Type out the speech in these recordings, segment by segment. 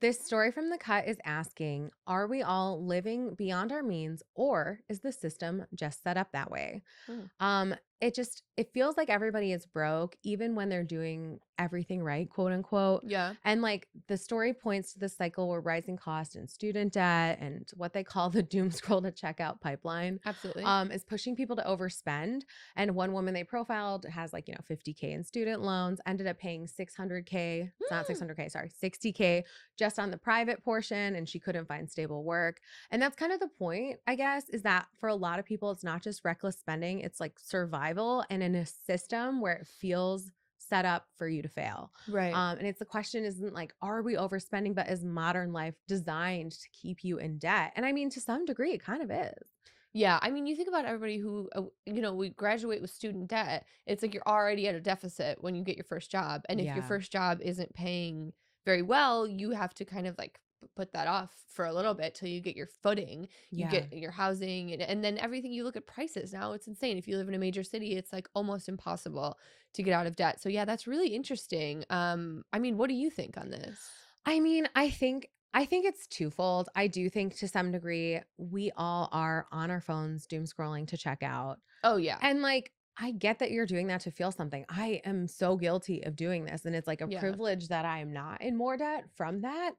This story from The Cut is asking, are we all living beyond our means or is the system just set up that way? Hmm. It feels like everybody is broke even when they're doing everything right, quote unquote. Yeah, And like the story points to the cycle where rising cost and student debt and what they call the doom scroll to checkout pipeline absolutely. is pushing people to overspend. And one woman they profiled has like, 50K in student loans, ended up paying 600K. It's not Hmm. 600K, sorry, 60K just on the private portion. And she couldn't find stable work. And that's kind of the point, I guess, is that for a lot of people, it's not just reckless spending, it's like survival and in a system where it feels set up for you to fail. Right. And it's the question isn't like, are we overspending, but is modern life designed to keep you in debt? And I mean, to some degree, it kind of is. Yeah, I mean, you think about everybody who, we graduate with student debt. It's like you're already at a deficit when you get your first job. And if your Yeah. first job isn't paying very well, you have to kind of like put that off for a little bit till you get your footing, you Yeah. get your housing, and then everything. You look at prices now, it's insane. If you live in a major city, it's like almost impossible to get out of debt. So yeah, that's really interesting. I mean, what do you think on this? I mean, I think it's twofold. I do think to some degree we all are on our phones doom scrolling to check out. Oh yeah. And like I get that you're doing that to feel something. I am so guilty of doing this and it's like a Yeah. privilege that I am not in more debt from that.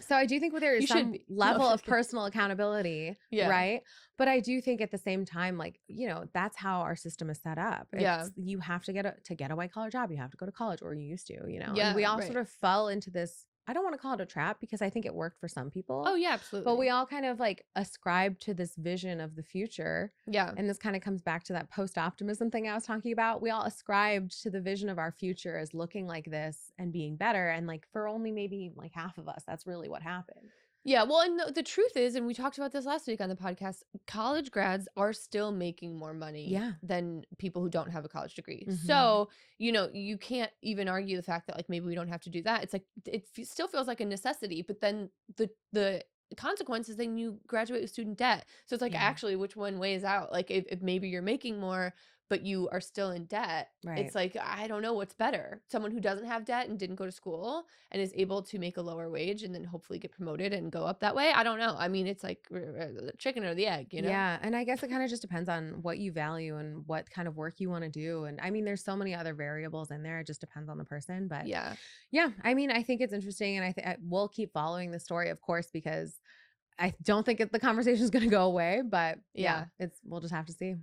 So I do think there is You should some be. No, I'm level just of kidding. personal accountability, Yeah. right? But I do think at the same time like, that's how our system is set up. Yeah. It's you have to get a white collar job, you have to go to college or you used to. And we Yeah, all right. sort of fell into this. I don't want to call it a trap because I think it worked for some people, Oh, yeah, but we absolutely. all kind of like ascribe to this vision of the future. Yeah. And this kind of comes back to that post optimism thing I was talking about. We all ascribed to the vision of our future as looking like this and being better. And like for only maybe like half of us, that's really what happened. Yeah, well, and the truth is, and we talked about this last week on the podcast, college grads are still making more money Yeah. than people who don't have a college degree. Hmm. So, you can't even argue the fact that like maybe we don't have to do that. It's like still feels like a necessity, but then the consequence is then you graduate with student debt. So it's like Yeah. actually which one weighs out? Like if maybe you're making more but you are still in debt, Right. it's like I don't know what's better. Someone who doesn't have debt and didn't go to school and is able to make a lower wage and then hopefully get promoted and go up that way. I don't know. I mean, it's like the chicken or the egg? Yeah. And I guess it kind of just depends on what you value and what kind of work you want to do. And I mean, there's so many other variables in there. It just depends on the person. But Yeah. yeah, I mean, I think it's interesting. And I we'll keep following the story, of course, because I don't think the conversation is going to go away. But yeah, Yeah. we'll just have to see.